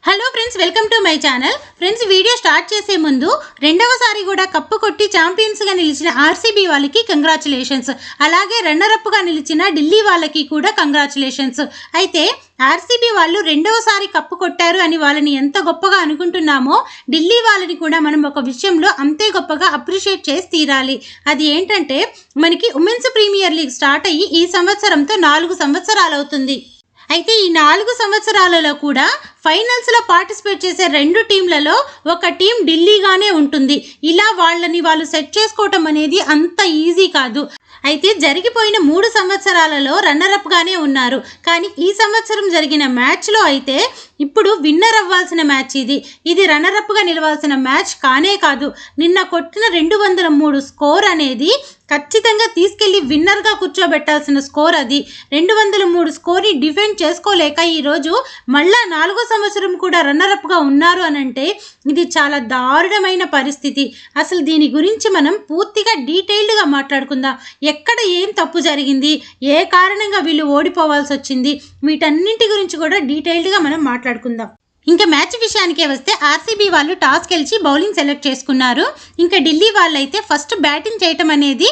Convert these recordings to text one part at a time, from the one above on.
Hello friends, welcome to my channel. Friends, video start చేసే ముందు రెండవసారి కూడా కప్పు కొట్టి ఛాంపియన్స్గా నిలిచిన ఆర్సీబీ వాళ్ళకి కంగ్రాచులేషన్స్, అలాగే రన్నరప్గా నిలిచిన ఢిల్లీ వాళ్ళకి కూడా కంగ్రాచులేషన్స్. అయితే ఆర్సీబీ వాళ్ళు రెండవసారి కప్పు కొట్టారు అని వాళ్ళని ఎంత గొప్పగా అనుకుంటున్నామో, ఢిల్లీ వాళ్ళని కూడా మనం ఒక విషయంలో అంతే గొప్పగా అప్రిషియేట్ చేసి తీరాలి. అది ఏంటంటే, మనకి ఉమెన్స్ ప్రీమియర్ లీగ్ స్టార్ట్ అయ్యి ఈ సంవత్సరంతో 4 సంవత్సరాలు అవుతుంది. అయితే ఈ 4 సంవత్సరాలలో కూడా ఫైనల్స్లో పార్టిసిపేట్ చేసే 2 టీంలలో ఒక టీం ఢిల్లీగానే ఉంటుంది. ఇలా వాళ్ళు సెట్ చేసుకోవటం అనేది అంత ఈజీ కాదు. అయితే జరిగిపోయిన 3 సంవత్సరాలలో రన్నరప్గానే ఉన్నారు. కానీ ఈ సంవత్సరం జరిగిన మ్యాచ్లో అయితే ఇప్పుడు విన్నర్ అవ్వాల్సిన మ్యాచ్ ఇది రన్నరప్గా నిలవాల్సిన మ్యాచ్ కానే కాదు. నిన్న కొట్టిన 203 స్కోర్ అనేది ఖచ్చితంగా తీసుకెళ్లి విన్నర్గా కూర్చోబెట్టాల్సిన స్కోర్. అది 203 స్కోర్ని డిఫెండ్ చేసుకోలేక ఈరోజు మళ్ళా 4వ సంవత్సరం కూడా రన్నరప్గా ఉన్నారు అని అంటే ఇది చాలా దారుణమైన పరిస్థితి. అసలు దీని గురించి మనం పూర్తిగా డీటెయిల్డ్గా మాట్లాడుకుందాం. ఎక్కడ ఏం తప్పు జరిగింది, ఏ కారణంగా వీళ్ళు ఓడిపోవాల్సి వచ్చింది, వీటన్నింటి గురించి కూడా డీటెయిల్డ్గా మనం మాట్లాడుకుందాం. ఇంకా మ్యాచ్ విషయానికే వస్తే ఆర్సీబీ వాళ్ళు టాస్ గెలిచి బౌలింగ్ సెలెక్ట్ చేసుకున్నారు. ఇంకా ఢిల్లీ వాళ్ళైతే ఫస్ట్ బ్యాటింగ్ చేయటం అనేది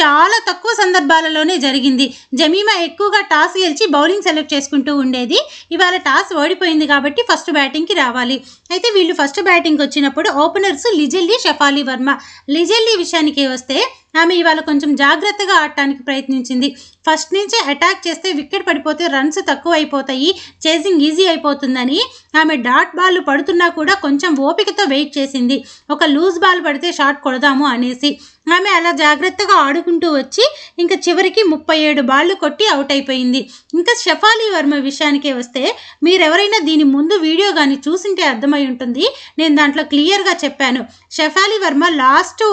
చాలా తక్కువ సందర్భాలలోనే జరిగింది. జమీమా ఎక్కువగా టాస్ గెలిచి బౌలింగ్ సెలెక్ట్ చేసుకుంటూ ఉండేది. ఇవాళ టాస్ ఓడిపోయింది కాబట్టి ఫస్ట్ బ్యాటింగ్కి రావాలి. అయితే వీళ్ళు ఫస్ట్ బ్యాటింగ్కి వచ్చినప్పుడు openers Lizelle Lee, Shefali Varma. Lizelle Lee విషయానికి వస్తే ఆమె ఇవాళ కొంచెం జాగ్రత్తగా ఆడటానికి ప్రయత్నించింది. ఫస్ట్ నుంచే అటాక్ చేస్తే వికెట్ పడిపోతే రన్స్ తక్కువ అయిపోతాయి, చేసింగ్ ఈజీ అయిపోతుందని ఆమె డాట్ బాల్ పడుతున్నా కూడా కొంచెం ఓపికతో వెయిట్ చేసింది. ఒక లూజ్ బాల్ పడితే షాట్ కొడదాము అనేసి ఆమె అలా జాగ్రత్తగా ఆడుకుంటూ వచ్చి ఇంకా చివరికి 37 బాళ్ళు కొట్టి అవుట్ అయిపోయింది. ఇంకా షెఫాలి వర్మ విషయానికే వస్తే మీరెవరైనా దీని ముందు వీడియో కానీ చూసింటే అర్థమై ఉంటుంది. నేను దాంట్లో క్లియర్గా చెప్పాను. షెఫాలి వర్మ లాస్ట్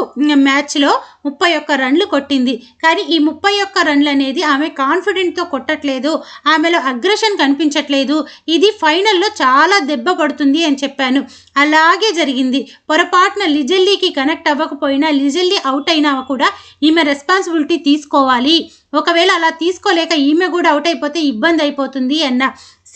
మ్యాచ్లో 31 రన్లు కొట్టింది. కానీ ఈ 31 రన్లు అనేది ఆమె కాన్ఫిడెంట్తో కొట్టట్లేదు, ఆమెలో అగ్రెషన్ కనిపించట్లేదు, ఇది ఫైనల్లో చాలా దెబ్బ పడుతుంది అని చెప్పాను. అలాగే జరిగింది. పొరపాటున లిజెల్లీకి కనెక్ట్ అవ్వకపోయినా, లిజెల్లీ అవుట్ అయినా కూడా ఈమె రెస్పాన్సిబిలిటీ తీసుకోవాలి. ఒకవేళ అలా తీసుకోలేక ఈమె కూడా అవుట్ అయిపోతే ఇబ్బంది అయిపోతుంది అన్న.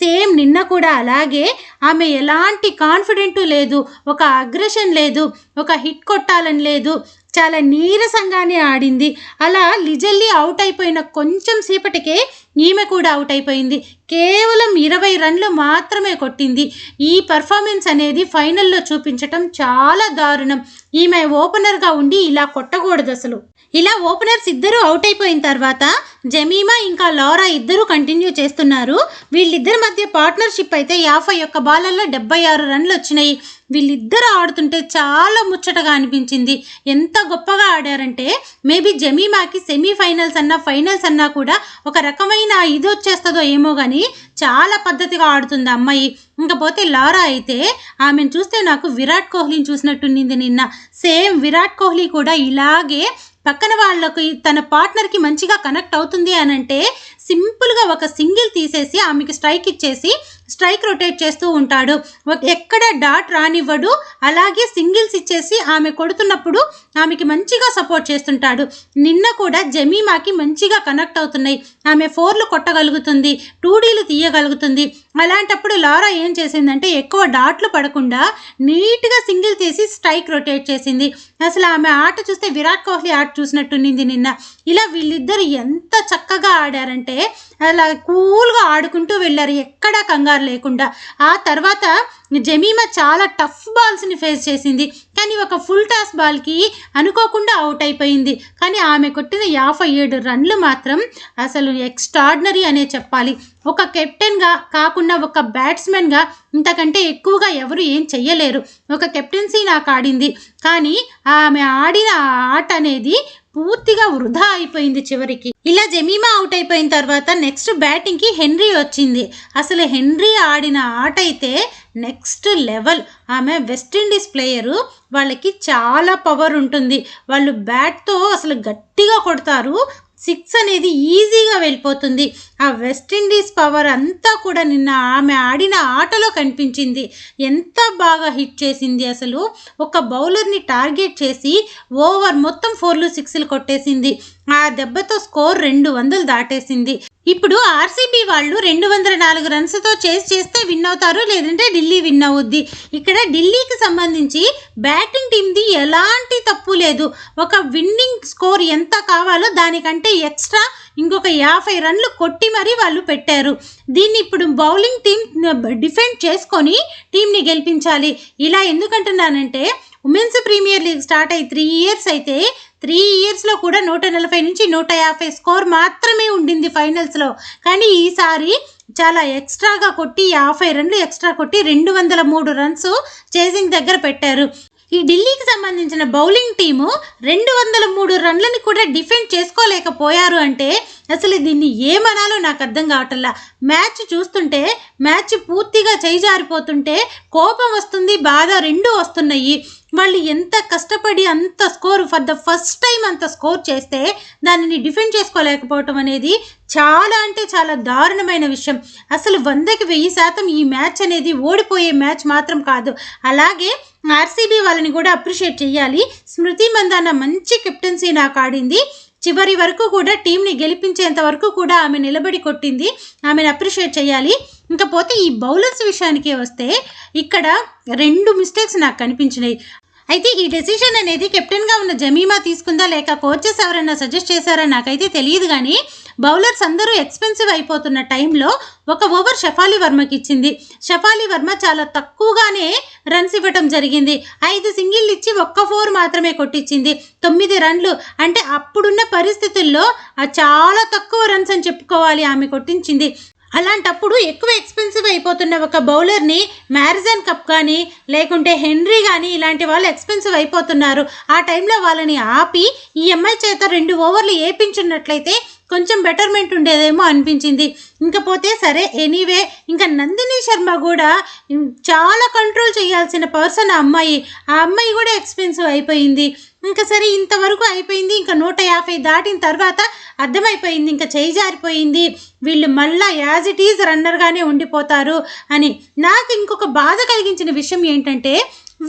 సేమ్ నిన్న కూడా అలాగే ఆమె ఎలాంటి కాన్ఫిడెంట్ లేదు, ఒక అగ్రెషన్ లేదు, ఒక హిట్ కొట్టాలని లేదు, చాలా నీరసంగానే ఆడింది. అలా లిజెల్లీ అవుట్ అయిపోయిన కొంచెం సేపటికే ఈమె కూడా అవుట్ అయిపోయింది. కేవలం 20 రన్లు మాత్రమే కొట్టింది. ఈ పర్ఫార్మెన్స్ అనేది ఫైనల్లో చూపించటం చాలా దారుణం. ఈమె ఓపెనర్గా ఉండి ఇలా కొట్టకూడదు అసలు. ఇలా ఓపెనర్స్ ఇద్దరు అవుట్ అయిపోయిన తర్వాత జమీమా ఇంకా లారా ఇద్దరు కంటిన్యూ చేస్తున్నారు. వీళ్ళిద్దరి మధ్య పార్ట్నర్షిప్ అయితే 51 బాలల్లో 76 రన్లు వచ్చినాయి. వీళ్ళిద్దరు ఆడుతుంటే చాలా ముచ్చటగా అనిపించింది. ఎంత గొప్పగా ఆడారంటే మేబీ జమీమాకి సెమీఫైనల్స్ అన్నా ఫైనల్స్ అన్నా కూడా ఒక రకమైన ఇది వచ్చేస్తుందో ఏమో కానీ చాలా పద్ధతిగా ఆడుతుంది అమ్మాయి. ఇంకపోతే లారా అయితే ఆమెను చూస్తే నాకు విరాట్ కోహ్లీని చూసినట్టుండింది నిన్న. సేమ్ విరాట్ కోహ్లీ కూడా ఇలాగే పక్కన వాళ్ళకి తన పార్ట్నర్కి మంచిగా కనెక్ట్ అవుతుంది అని అంటే సింపుల్గా ఒక సింగిల్ తీసేసి ఆమెకి స్ట్రైక్ ఇచ్చేసి స్ట్రైక్ రొటేట్ చేస్తూ ఉంటాడు. ఎక్కడ డాట్ రానివ్వడు. అలాగే సింగిల్స్ ఇచ్చేసి ఆమె కొడుతున్నప్పుడు ఆమెకి మంచిగా సపోర్ట్ చేస్తుంటాడు. నిన్న కూడా జమీమాకి మంచిగా కనెక్ట్ అవుతున్నాయి. ఆమె 4లు కొట్టగలుగుతుంది, 2Dలు తీయగలుగుతుంది. అలాంటప్పుడు లారా ఏం చేసిందంటే ఎక్కువ డాట్లు పడకుండా నీట్గా సింగిల్ తీసి స్ట్రైక్ రొటేట్ చేసింది. అసలు ఆమె ఆట చూస్తే విరాట్ కోహ్లీ ఆట చూసినట్టుండింది నిన్న. ఇలా వీళ్ళిద్దరు ఎంత చక్కగా ఆడారంటే అలా కూల్గా ఆడుకుంటూ వెళ్ళారు, ఎక్కడా కంగారు లేకుండా. ఆ తర్వాత జమీమా చాలా టఫ్ బాల్స్ని ఫేస్ చేసింది. కానీ ఒక ఫుల్ టాస్ బాల్కి అనుకోకుండా అవుట్ అయిపోయింది. కానీ ఆమె కొట్టిన 57 రన్లు మాత్రం అసలు ఎక్స్ట్రాడినరీ అనే చెప్పాలి. ఒక కెప్టెన్గా కాకుండా ఒక బ్యాట్స్మెన్గా ఇంతకంటే ఎక్కువగా ఎవరు ఏం చెయ్యలేరు. ఒక కెప్టెన్సీ నాకు ఆడింది. కానీ ఆమె ఆడిన ఆట అనేది పూర్తిగా వృధా అయిపోయింది చివరికి. ఇలా జమీమా అవుట్ అయిపోయిన తర్వాత నెక్స్ట్ బ్యాటింగ్కి హెన్రీ వచ్చింది. అసలు హెన్రీ ఆడిన ఆట అయితే నెక్స్ట్ లెవెల్. ఆమె వెస్టిండీస్ ప్లేయరు, వాళ్ళకి చాలా పవర్ ఉంటుంది. వాళ్ళు బ్యాట్తో అసలు గట్టిగా కొడతారు, 6 అనేది ఈజీగా వెళ్ళిపోతుంది. ఆ వెస్టిండీస్ పవర్ అంతా కూడా నిన్న ఆమె ఆడిన ఆటలో కనిపించింది. ఎంత బాగా హిట్ చేసింది అసలు. ఒక బౌలర్ని టార్గెట్ చేసి ఓవర్ మొత్తం 4లు 6లు కొట్టేసింది. ఆ దెబ్బతో స్కోర్ 200 దాటేసింది. ఇప్పుడు ఆర్సీబీ వాళ్ళు 204 రన్స్తో చేస్తే విన్ అవుతారు, లేదంటే ఢిల్లీ విన్ అవుద్ది. ఇక్కడ ఢిల్లీకి సంబంధించి బ్యాటింగ్ టీంది ఎలాంటి తప్పు లేదు. ఒక విన్నింగ్ స్కోర్ ఎంత కావాలో దానికంటే ఎక్స్ట్రా ఇంకొక 50 రన్లు కొట్టి మరీ వాళ్ళు పెట్టారు. దీన్ని ఇప్పుడు బౌలింగ్ టీం డిఫెండ్ చేసుకొని టీంని గెలిపించాలి. ఇలా ఎందుకంటున్నానంటే ఉమెన్స్ ప్రీమియర్ లీగ్ స్టార్ట్ అయ్యి 3 ఇయర్స్ అయితే 3 ఇయర్స్లో కూడా 140 నుంచి 150 స్కోర్ మాత్రమే ఉండింది ఫైనల్స్లో. కానీ ఈసారి చాలా ఎక్స్ట్రాగా కొట్టి 50 రన్లు ఎక్స్ట్రా కొట్టి 203 రన్స్ చేసింగ్ దగ్గర పెట్టారు. ఈ ఢిల్లీకి సంబంధించిన బౌలింగ్ టీము 203 రన్లని కూడా డిఫెండ్ చేసుకోలేకపోయారు అంటే అసలు దీన్ని ఏమనాలో నాకు అర్థం కావట్లా. మ్యాచ్ చూస్తుంటే మ్యాచ్ పూర్తిగా చేజారిపోతుంటే కోపం వస్తుంది, బాధ రెండూ వస్తున్నాయి. వాళ్ళు ఎంత కష్టపడి అంత score for the first time అంత స్కోర్ చేస్తే దానిని డిఫెండ్ చేసుకోలేకపోవటం అనేది చాలా అంటే చాలా దారుణమైన విషయం. అసలు 100కి 1000% ఈ మ్యాచ్ అనేది ఓడిపోయే మ్యాచ్ మాత్రం కాదు. అలాగే ఆర్సీబీ వాళ్ళని కూడా అప్రిషియేట్ చేయాలి. స్మృతి మందాన మంచి కెప్టెన్సీ నాకు ఆడింది. చివరి వరకు కూడా టీంని గెలిపించేంత వరకు కూడా ఆమె నిలబడి కొట్టింది. ఆమెను అప్రిషియేట్ చేయాలి. ఇంకపోతే ఈ బౌలర్స్ విషయానికి వస్తే ఇక్కడ 2 మిస్టేక్స్ నాకు కనిపించినాయి. అయితే ఈ డెసిషన్ అనేది కెప్టెన్గా ఉన్న జమీమా తీసుకుందా లేక కోచెస్ ఎవరైనా సజెస్ట్ చేశారా నాకైతే తెలియదు. కానీ బౌలర్స్ అందరూ ఎక్స్పెన్సివ్ అయిపోతున్న టైంలో ఒక ఓవర్ షఫాలి వర్మకి ఇచ్చింది. షఫాలి వర్మ చాలా తక్కువగానే రన్స్ ఇవ్వటం జరిగింది. 5 సింగిల్ ఇచ్చి 1 4 మాత్రమే కొట్టించింది. 9 రన్లు అంటే అప్పుడున్న పరిస్థితుల్లో చాలా తక్కువ రన్స్ అని చెప్పుకోవాలి ఆమె కొట్టించింది. అలాంటప్పుడు ఎక్కువ ఎక్స్పెన్సివ్ అయిపోతున్న ఒక బౌలర్ని మ్యారిజన్ కప్ కానీ లేకుంటే హెన్రీ కానీ ఇలాంటి వాళ్ళు ఎక్స్పెన్సివ్ అయిపోతున్నారు. ఆ టైంలో వాళ్ళని ఆపి ఈ అమ్మాయి చేత 2 ఓవర్లు వేయించున్నట్లయితే కొంచెం బెటర్మెంట్ ఉండేదేమో అనిపించింది. ఇంకపోతే సరే ఎనీవే ఇంకా నందిని శర్మ కూడా చాలా కంట్రోల్ చేయాల్సిన పర్సన్ ఆ అమ్మాయి కూడా ఎక్స్పెన్సివ్ అయిపోయింది. ఇంకా సరే ఇంతవరకు అయిపోయింది. ఇంకా 150 దాటిన తర్వాత అర్థమైపోయింది ఇంకా చేయి జారిపోయింది, వీళ్ళు మళ్ళీ యాజ్ ఇట్ ఈజ్ రన్నర్గానే ఉండిపోతారు అని. నాకు ఇంకొక బాధ కలిగించిన విషయం ఏంటంటే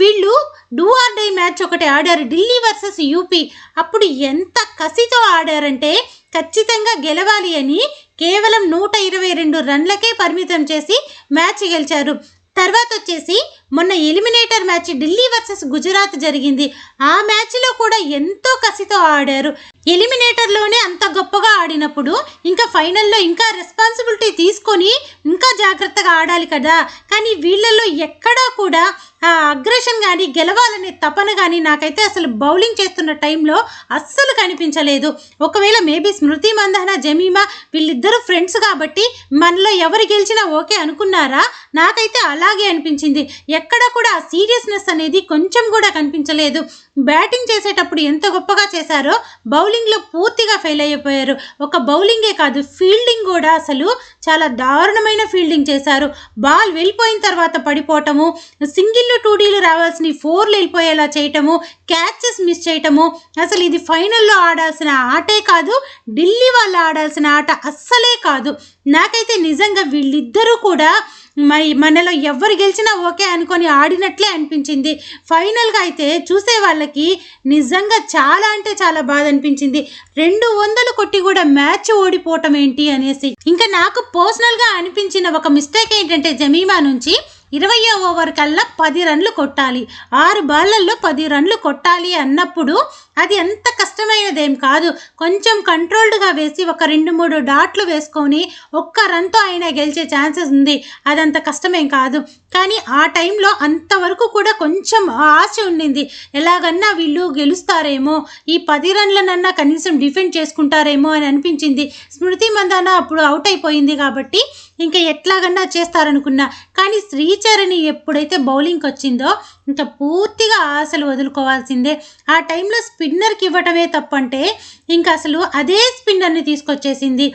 వీళ్ళు డూ ఆర్ డై మ్యాచ్ ఒకటి ఆడారు ఢిల్లీ వర్సెస్ యూపీ. అప్పుడు ఎంత కసితో ఆడారంటే ఖచ్చితంగా గెలవాలి అని కేవలం 122 రన్లకే పరిమితం చేసి మ్యాచ్ గెలిచారు. తర్వాత వచ్చేసి మొన్న eliminator match Delhi versus Gujarat జరిగింది. ఆ మ్యాచ్లో కూడా ఎంతో కసితో ఆడారు. ఎలిమినేటర్లోనే అంత గొప్పగా ఆడినప్పుడు ఇంకా ఫైనల్లో ఇంకా రెస్పాన్సిబిలిటీ తీసుకొని ఇంకా జాగ్రత్తగా ఆడాలి కదా. కానీ వీళ్ళల్లో ఎక్కడా కూడా ఆ అగ్రెషన్ కానీ గెలవాలనే తపన కానీ నాకైతే అసలు బౌలింగ్ చేస్తున్న టైంలో అస్సలు కనిపించలేదు. ఒకవేళ మేబీ స్మృతి మందాన జమీమా వీళ్ళిద్దరూ ఫ్రెండ్స్ కాబట్టి మనలో ఎవరు గెలిచినా ఓకే అనుకున్నారా? నాకైతే అలాగే అనిపించింది. ఎక్కడ కూడా ఆ సీరియస్నెస్ అనేది కొంచెం కూడా కనిపించలేదు. బ్యాటింగ్ చేసేటప్పుడు ఎంత గొప్పగా చేశారో బౌలింగ్లో పూర్తిగా ఫెయిల్ అయిపోయారు. ఒక బౌలింగే కాదు ఫీల్డింగ్ కూడా అసలు చాలా దారుణమైన ఫీల్డింగ్ చేశారు. బాల్ వెళ్ళిపోయిన తర్వాత పడిపోవటము, సింగిల్ 2Dలు రావాల్సిన 4లు వెళ్ళిపోయేలా చేయటము, క్యాచెస్ మిస్ చేయటము. అసలు ఇది ఫైనల్లో ఆడాల్సిన ఆటే కాదు, ఢిల్లీ వాళ్ళు ఆడాల్సిన ఆట అస్సలే కాదు. నాకైతే నిజంగా వీళ్ళిద్దరూ కూడా మనలో ఎవరు గెలిచినా ఓకే అనుకొని ఆడినట్లే అనిపించింది. ఫైనల్గా అయితే చూసే వాళ్ళకి నిజంగా చాలా అంటే చాలా బాధ అనిపించింది. 200 కొట్టి కూడా మ్యాచ్ ఓడిపోవటం ఏంటి అనేసి. ఇంకా నాకు పర్సనల్గా అనిపించిన ఒక మిస్టేక్ ఏంటంటే జమీమా నుంచి 20వ ఓవర్ కల్లా 10 రన్లు కొట్టాలి, 6 బాళ్ళల్లో 10 రన్లు కొట్టాలి అన్నప్పుడు అది ఎంత కష్టమైనదేం కాదు. కొంచెం కంట్రోల్డ్గా వేసి ఒక 2-3 డాట్లు వేసుకొని 1 రన్తో అయినా గెలిచే ఛాన్సెస్ ఉంది. అదంత కష్టమేం కాదు. కానీ ఆ టైంలో అంతవరకు కూడా కొంచెం ఆశ ఉండింది. ఎలాగన్నా వీళ్ళు గెలుస్తారేమో, ఈ 10 రన్లనన్నా కనీసం డిఫెండ్ చేసుకుంటారేమో అని అనిపించింది. స్మృతి మందాన అప్పుడు అవుట్ అయిపోయింది కాబట్టి ఇంకా ఎట్లాగన్నా చేస్తారనుకున్నా. కానీ శ్రీచరణి ఎప్పుడైతే బౌలింగ్కి వచ్చిందో ఇంకా పూర్తిగా ఆశలు వదులుకోవాల్సిందే. ఆ టైంలో స్పిన్నర్కి ఇవ్వటమే తప్పంటే ఇంకా అసలు అదే స్పిన్నర్ని తీసుకొచ్చేసింది.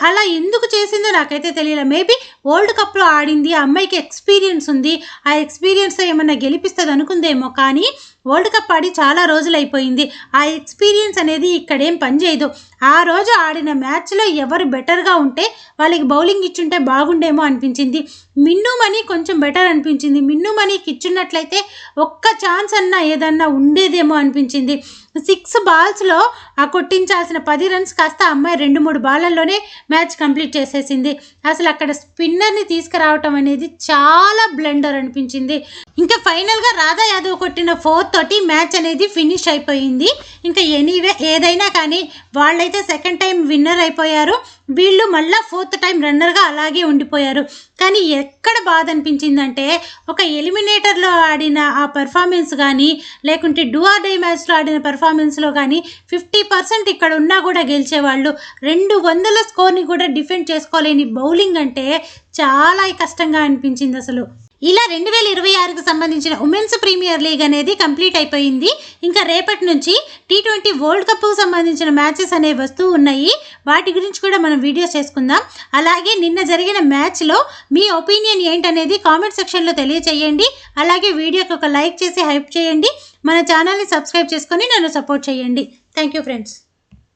అలా ఎందుకు చేసిందో నాకైతే తెలియలే. మేబీ వరల్డ్ కప్లో ఆడింది, ఆ అమ్మాయికి ఎక్స్పీరియన్స్ ఉంది, ఆ ఎక్స్పీరియన్స్తో ఏమన్నా గెలిపిస్తుంది అనుకుందేమో. కానీ వరల్డ్ కప్ ఆడి చాలా రోజులు అయిపోయింది. ఆ ఎక్స్పీరియన్స్ అనేది ఇక్కడేం పనిచేయదు. ఆ రోజు ఆడిన మ్యాచ్లో ఎవరు బెటర్గా ఉంటే వాళ్ళకి బౌలింగ్ ఇచ్చుంటే బాగుండేమో అనిపించింది. మిన్ను మనీ కొంచెం బెటర్ అనిపించింది. మిన్ను మనీకి ఇచ్చున్నట్లయితే ఒక్క ఛాన్స్ అన్నా ఏదన్నా ఉండేదేమో అనిపించింది. 6 బాల్స్లో ఆ కొట్టించాల్సిన 10 రన్స్ కాస్త అమ్మాయి 2-3 బాళ్ళల్లోనే మ్యాచ్ కంప్లీట్ చేసేసింది. అసలు అక్కడ స్పిన్నర్ని తీసుకురావటం అనేది చాలా బ్లెండర్ అనిపించింది. ఇంకా ఫైనల్గా రాధా యాదవ్ కొట్టిన 4 తోటి మ్యాచ్ అనేది ఫినిష్ అయిపోయింది. ఇంకా ఎనీవే ఏదైనా కానీ వాళ్ళైతే సెకండ్ టైం విన్నర్ అయిపోయారు. వీళ్ళు మళ్ళీ 4th టైం రన్నర్గా అలాగే ఉండిపోయారు. కానీ ఎక్కడ బాధ అనిపించిందంటే ఒక ఎలిమినేటర్లో ఆడిన ఆ పెర్ఫార్మెన్స్ కానీ లేకుంటే డూ ఆర్ డై మ్యాచ్లో ఆడిన పెర్ఫార్మెన్స్లో కానీ 50% ఇక్కడ ఉన్నా కూడా గెలిచేవాళ్ళు. 200 స్కోర్ని కూడా డిఫెండ్ చేసుకోలేని బౌలింగ్ అంటే చాలా కష్టంగా అనిపించింది అసలు. ఇలా 2026కి సంబంధించిన ఉమెన్స్ ప్రీమియర్ లీగ్ అనేది కంప్లీట్ అయిపోయింది. ఇంకా రేపటి నుంచి T20 వరల్డ్ కప్కు సంబంధించిన మ్యాచెస్ అనేవి వస్తూ ఉన్నాయి. వాటి గురించి కూడా మనం వీడియోస్ చేసుకుందాం. అలాగే నిన్న జరిగిన మ్యాచ్లో మీ ఒపీనియన్ ఏంటనేది కామెంట్ సెక్షన్లో తెలియచేయండి. అలాగే వీడియోకి ఒక లైక్ చేసి హైప్ చేయండి. మన ఛానల్ని సబ్స్క్రైబ్ చేసుకొని నన్ను సపోర్ట్ చేయండి. Thank you friends.